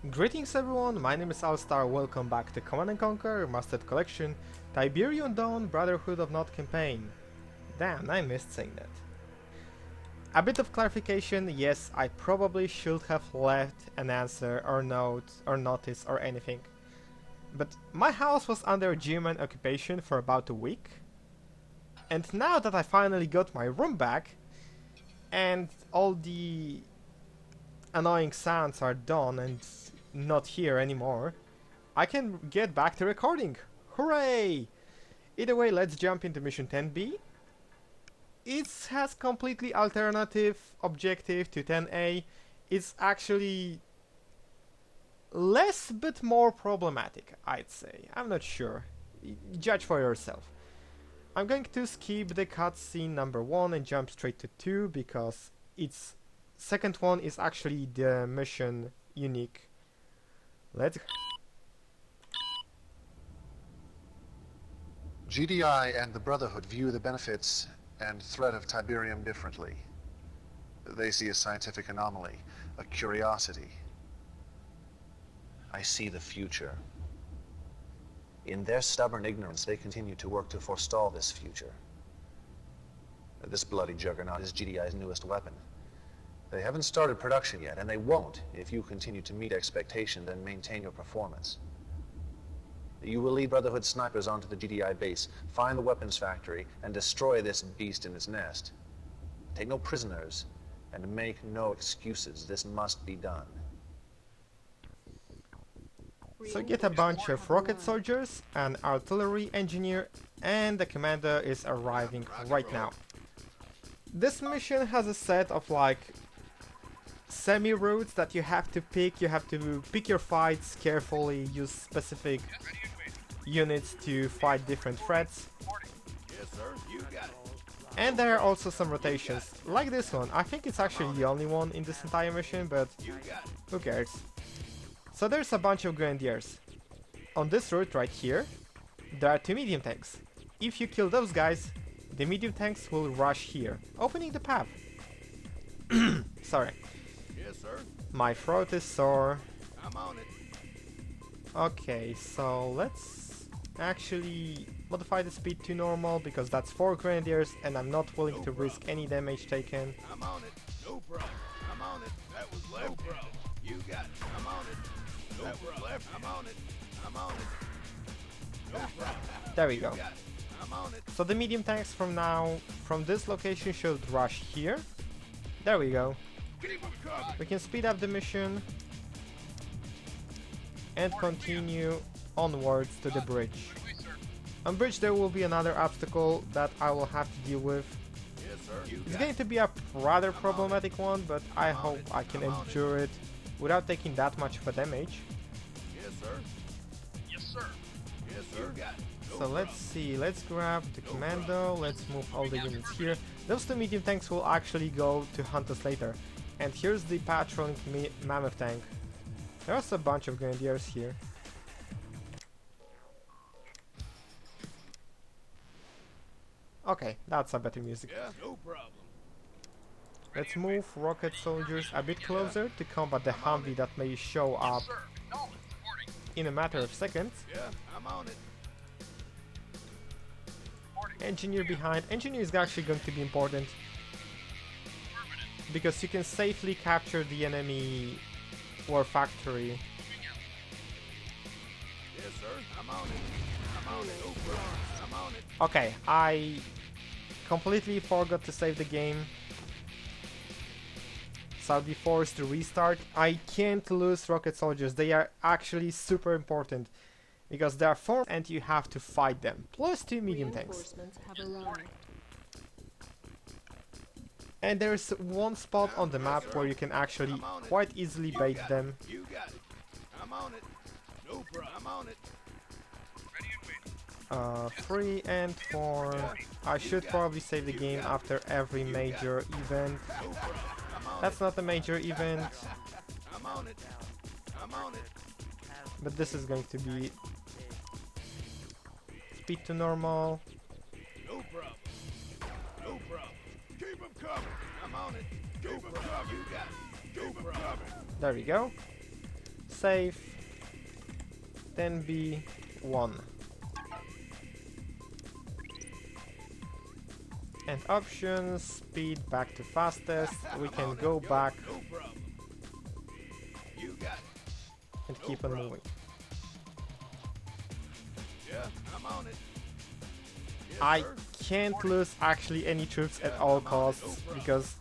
Greetings everyone, my name is Alstar, welcome back to Command & Conquer Remastered Collection, Tiberian Dawn Brotherhood of Not campaign. Damn, I missed saying that. A bit of clarification, yes, I probably should have left an answer or note or notice or anything. But my house was under German occupation for about a week. And now that I finally got my room back, and all the annoying sounds are done and not here anymore, I can get back to recording. Hooray! Either way, let's jump into mission 10B. It has completely alternative objective to 10A. It's actually less but more problematic, I'd say. I'm not sure. Judge for yourself. I'm going to skip the cutscene number 1 and jump straight to 2 because its second one is actually the mission unique. Let's go. GDI and the Brotherhood view the benefits and threat of Tiberium differently. They see a scientific anomaly, a curiosity. I see the future. In their stubborn ignorance, they continue to work to forestall this future. This bloody juggernaut is GDI's newest weapon. They haven't started production yet, and they won't if you continue to meet expectations and maintain your performance. You will lead Brotherhood snipers onto the GDI base, find the weapons factory, and destroy this beast in its nest. Take no prisoners, and make no excuses. This must be done. So get a bunch of rocket soldiers, an artillery engineer, and the commander is arriving right now. This mission has a set of like semi-routes that you have to pick. You have to pick your fights carefully, use specific units to fight different threats. And there are also some rotations, like this one. I think it's actually the only one in this entire mission, but who cares. So there's a bunch of grenadiers. On this route right here, there are 2 medium tanks. If you kill those guys, the medium tanks will rush here, opening the path. Sorry. Yes, sir. My throat is sore. I'm on it. Okay, so let's actually modify the speed to normal because that's 4 grenadiers and I'm not willing to risk any damage taken. I'm on it. No problem. I'm on it. That was left. No problem. You got it. I'm on it. No that was left. I'm on it. I'm on it. No problem. There we go. You got it. I'm on it. So the medium tanks from this location should rush here. There we go. Keep 'em covered. We can speed up the mission and continue onwards to the bridge. On bridge there will be another obstacle that I will have to deal with. Yes, sir. You It's got going it. to be a rather problematic one, but I hope I can endure it without taking that much of a damage. Yes, sir. Yes, sir. Yes, sir. You got it. No So let's see, let's grab the Commando, let's move all the units here. Those 2 medium tanks will actually go to hunt us later. And here's the patrolling Mammoth tank. There's a bunch of grenadiers here. Okay, that's a better music. Yeah, no problem. Let's move rocket soldiers a bit closer to combat the Humvee that may show up in a matter of seconds. Yeah, I'm on it. Engineer behind. Engineer is actually going to be important because you can safely capture the enemy war factory. Yes, sir. I'm on it. I'm on it. No problem. I'm on it. Okay, I completely forgot to save the game. So I'll be forced to restart. I can't lose rocket soldiers. They are actually super important because they are formed and you have to fight them. Plus 2 medium tanks. Reinforcements have arrived. And there's one spot on the map where you can actually quite easily bait them. You got it. I'm on it. No problem. I'm on it. 3 and 4. I should probably save the game after every major event. No problem. I'm on That's not a major event, it. I'm on it. I'm on it. but this is going to be speed to normal. No problem. No problem. Keep 'em covered. I'm on it. Keep 'em covered. You got it. Keep 'em covered. There we go. safe, then B1. And options, speed back to fastest, we can go back No problem. You got it. and keep on moving. Yeah, I'm on it. Yes, I sir. can't lose actually any troops at all costs because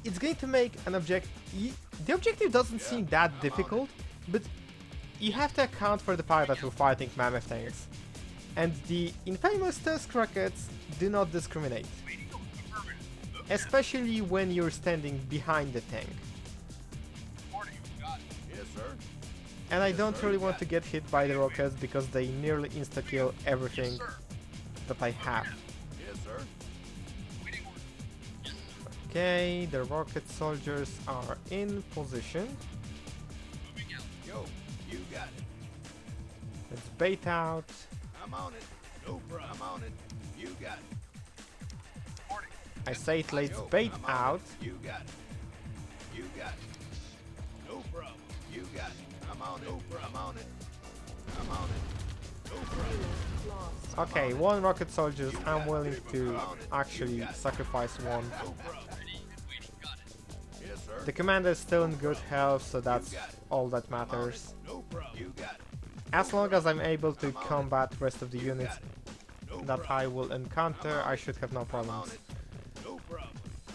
it's going to make an the objective doesn't seem that difficult, but you have to account for the fact that we're fighting mammoth tanks. And the infamous tusk rockets do not discriminate. Especially when you're standing behind the tank. Yes, sir. And I don't really want to get hit by the rockets because they nearly insta-kill everything that I have. Yes, sir. Okay, the rocket soldiers are in position. Yo, you got it. Let's bait out. I'm on it. No problem. I'm on it. You got it. I say it, let's Yo, bait I'm on out. it. You got it. You got it. No problem. You got it. I'm on it. No problem. I'm on it. I'm on it. No problem. Okay, one rocket soldier. I'm willing to actually sacrifice one. No problem. Yes, sir. The commander is still in good health, so that's all that I'm on it. matters. No problem. You got it. As long as I'm able to combat the rest of the units No that problem. I will encounter, I should have no I'm on problems. it. No problem.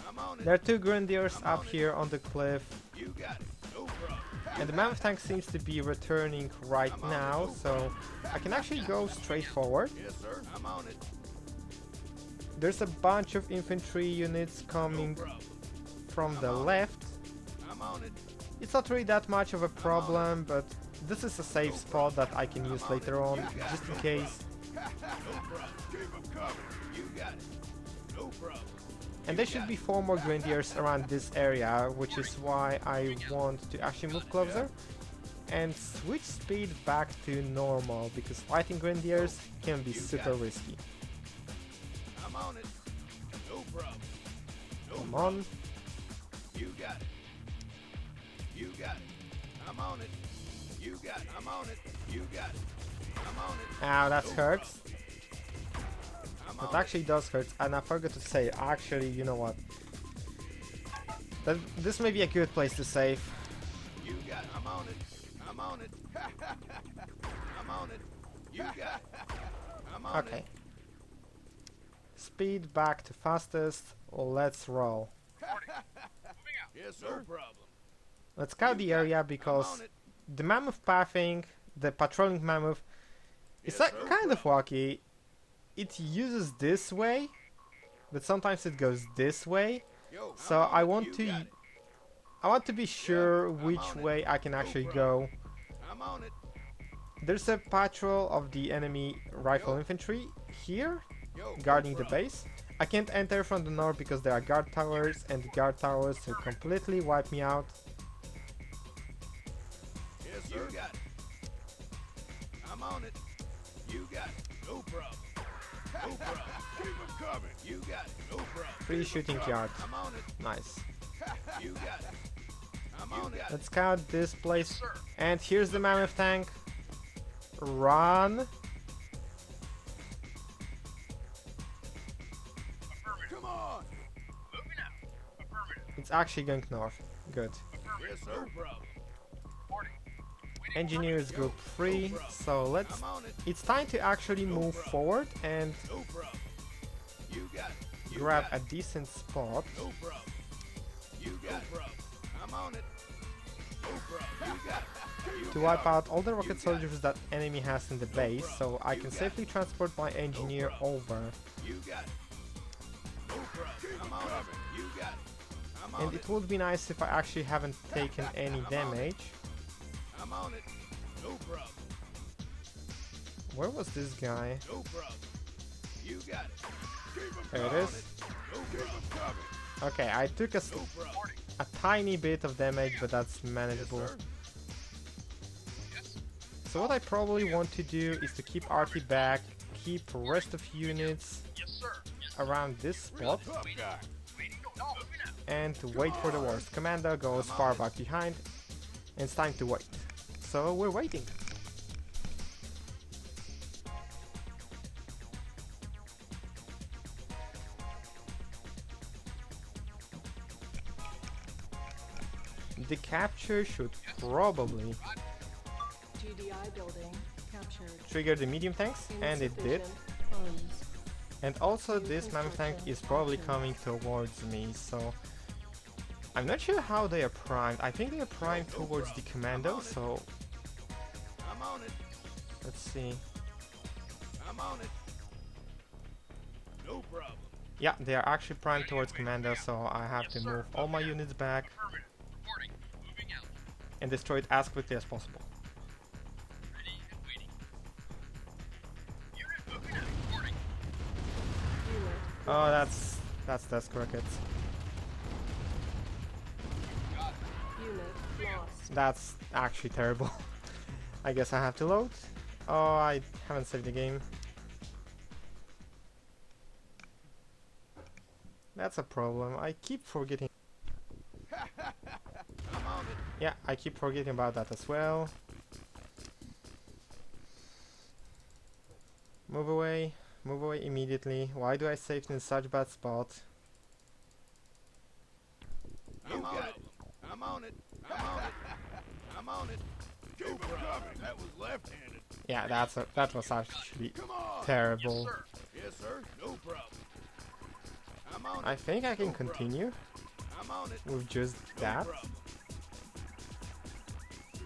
I'm on it. There are two grenadiers up here on the cliff, You got it. No problem. and the mammoth tank seems to be returning right now, so I can actually go straight forward. Yes, sir. I'm on it. There's a bunch of infantry units No coming problem. from the left. I'm on it. It's not really that much of a problem, but this is a safe spot that I can use later on, just in case. No problem. Keep 'em coming. You got it. No problem. And there should be 4 more grenadiers around this area, which is why I want to actually move closer and switch speed back to normal, because fighting grenadiers can be super risky. I'm on it. No problem. No Come problem. on. You got it. You got it. I'm on it. You got it. I'm on it. You got it. I'm on it. Ow, that hurts. I'm That on actually does hurt, and I forgot to say, actually, you know what? This may be a good place to save. it. You got it. I'm on it. I'm on it. I'm on it. You got it. I'm on Okay. it. Speed back to fastest. Let's roll. Yes, sir. No problem. Let's scout the area I'm because on it. the mammoth pathing, the patrolling mammoth, it's Yes, like sir. kind of wacky. It uses this way, but sometimes it goes this way. Yo, So I'm on I it. want You to got it. I want to be sure I'm which on it. way I can No actually problem. go. I'm on it. There's a patrol of the enemy rifle Yo. infantry here, Yo, no guarding the problem. base. I can't enter from the north because there are guard towers, and the guard towers will completely wipe me out. Yes, sir. You got it. I'm on it. You got it. No problem. No problem. Keep 'em coming. You got it. No problem. Free shooting yard. I'm on it. Nice. You got it. I'm on it. Let's scout this place. And here's the mammoth tank. Run. Come on. It's actually going north. Good. Yes, sir. No problem. Engineers group 3. So let's. I'm on it. It's time to actually move forward and No problem. You got it. You grab got a decent spot. it. No problem. You got it. I'm on it. No problem. You got it. To wipe out all the rocket soldiers that enemy has in the base, so I can safely transport my engineer over. You got it. No problem. I'm on it. You got it. I'm on And it. it would be nice if I actually haven't taken any damage. I'm on it. No problem. Where was this guy? No problem. You got it. Keep 'em There it coming. is. No keep 'em coming. Okay, I took No problem. a tiny bit of damage, but that's manageable. Yes, sir. So what I probably want to do is to keep RT back, keep rest of units around this spot, Tough guy. and wait for the worst. Commando goes far back behind. And it's time to wait. So we're waiting. The capture should probably GDI building captured. trigger the medium tanks, and it did. Insufficient funds. And also this mammoth tank is probably coming towards me, so I'm not sure how they are primed. I think they are primed towards the Commando, so I'm on it. let's see. I'm on it. No problem. Yeah, they are actually primed towards Commando, so I have to move all my units back and destroy it as quickly as possible. Unit Oh, that's crooked. unit lost. That's actually terrible. I guess I have to load. Oh, I haven't saved the game. That's a problem. I keep forgetting. I'm on it. Yeah, I keep forgetting about that as well. Move away immediately. Why do I save in such bad spot? I'm on it. I'm on it. I'm on it. I'm on it. No problem. That was left-handed. Yeah, that was actually Come on. terrible. Yes, sir. No problem. I'm on I it. think I can continue I'm on it. with just No that. problem.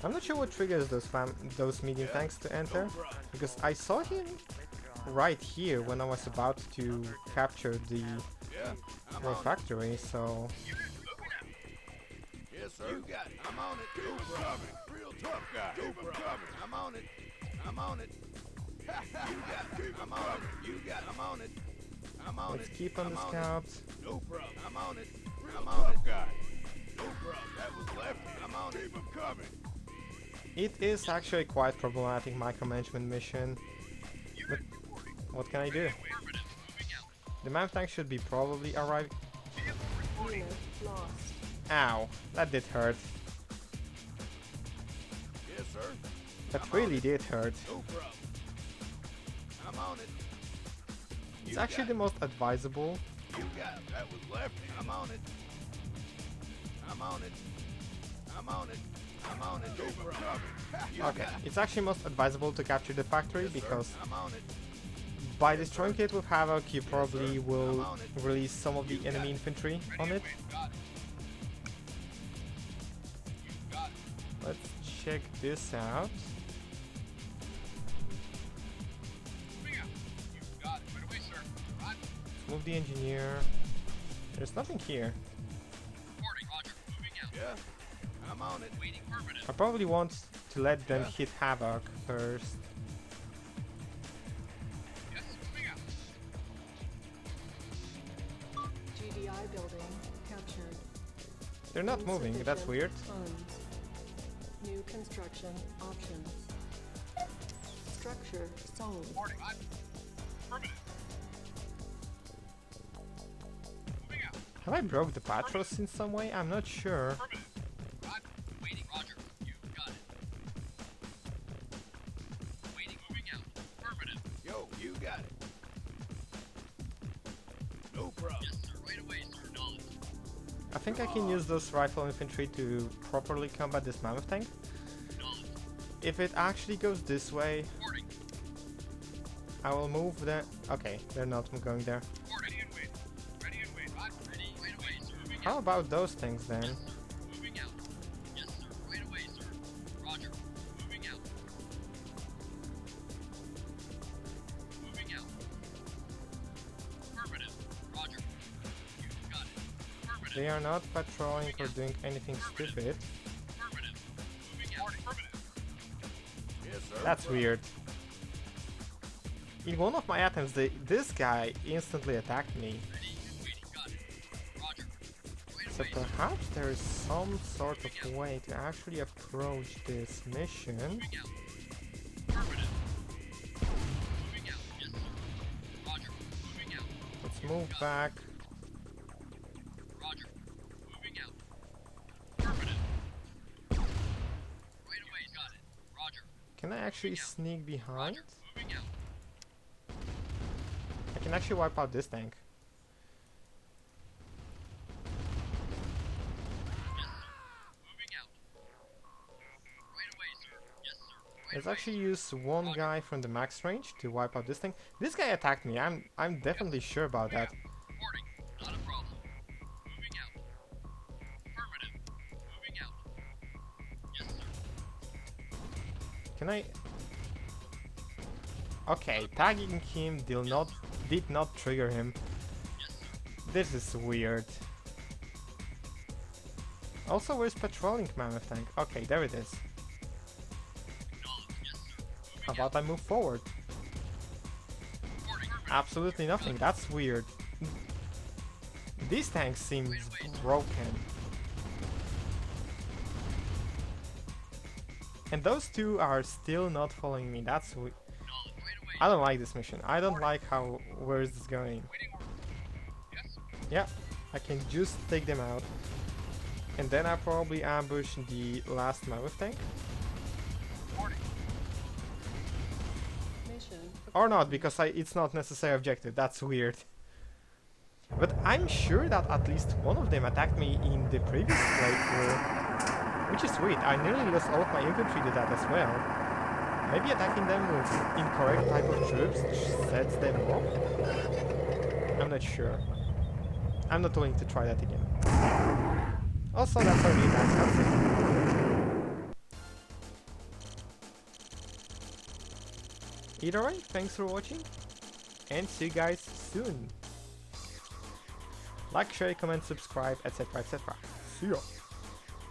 I'm not sure what triggers those medium tanks to enter, No problem. because I saw him right here when I was about to capture the Yeah. I'm on it. factory, so Yes, sir. You got it. I'm on it. No problem. Real tough guy. No problem. I'm on it. I'm on it. You got it. I'm on it. You got it. I'm on it. I'm on let's it. keep on the I'm scout. No problem. I'm on it. I'm on it. Guy. No problem. That was left. I'm on it. Keep him coming. It is actually quite problematic micromanagement mission, but what can I do? The mammoth tank should be probably arriving. Unit lost. Ow, that did hurt. Yes, sir. That I'm on really it. did hurt. No problem. I'm on it. It's actually the most advisable. You got it. That was left. I'm on it. I'm on it. I'm on it. I'm on it. No problem. You Okay, got it. it's actually most advisable to capture the factory Yes, sir. because I'm on it. by destroying it with Havoc, you probably sir. will I'm on it. release some of the You got enemy it. infantry on it. Let's check this out. Move the engineer. There's nothing here. Yeah. I'm on it. I probably want to let them hit Havoc first. GDI building captured. They're not moving, that's Insufficient weird. Funds. New construction options. Structure sold. Have I broke the patrols in some way? I'm not sure. Yo, you got it. No problem. I think I can use those rifle infantry to properly combat this mammoth tank. If it actually goes this way, I will move the... Okay, they're not going there. How about those things then? They are not patrolling or doing anything stupid. Yes, sir. That's weird. In one of my attempts, this guy instantly attacked me. So perhaps there is some sort of way to actually approach this mission. Let's move back. Can I actually sneak behind? I can actually wipe out this tank. Let's actually use one guy from the max range to wipe out this thing. This guy attacked me. I'm definitely sure about that. Can I? Okay, tagging him did not trigger him. This is weird. Also, where's patrolling Mammoth tank? Okay, there it is. How about I move forward? Absolutely nothing, that's weird. This tank seems broken. And those two are still not following me, that's weird. I don't like this mission. I don't like where is this going. Yeah, I can just take them out. And then I probably ambush the last Mammoth tank. Or not, because it's not necessary objective. That's weird. But I'm sure that at least one of them attacked me in the previous playthrough. Which is sweet. I nearly lost all of my infantry to that as well. Maybe attacking them with incorrect type of troops sets them off? I'm not sure. I'm not willing to try that again. Also, that's our new attack cutscene. Either way, thanks for watching, and see you guys soon. Like, share, comment, subscribe, etc, etc. See ya!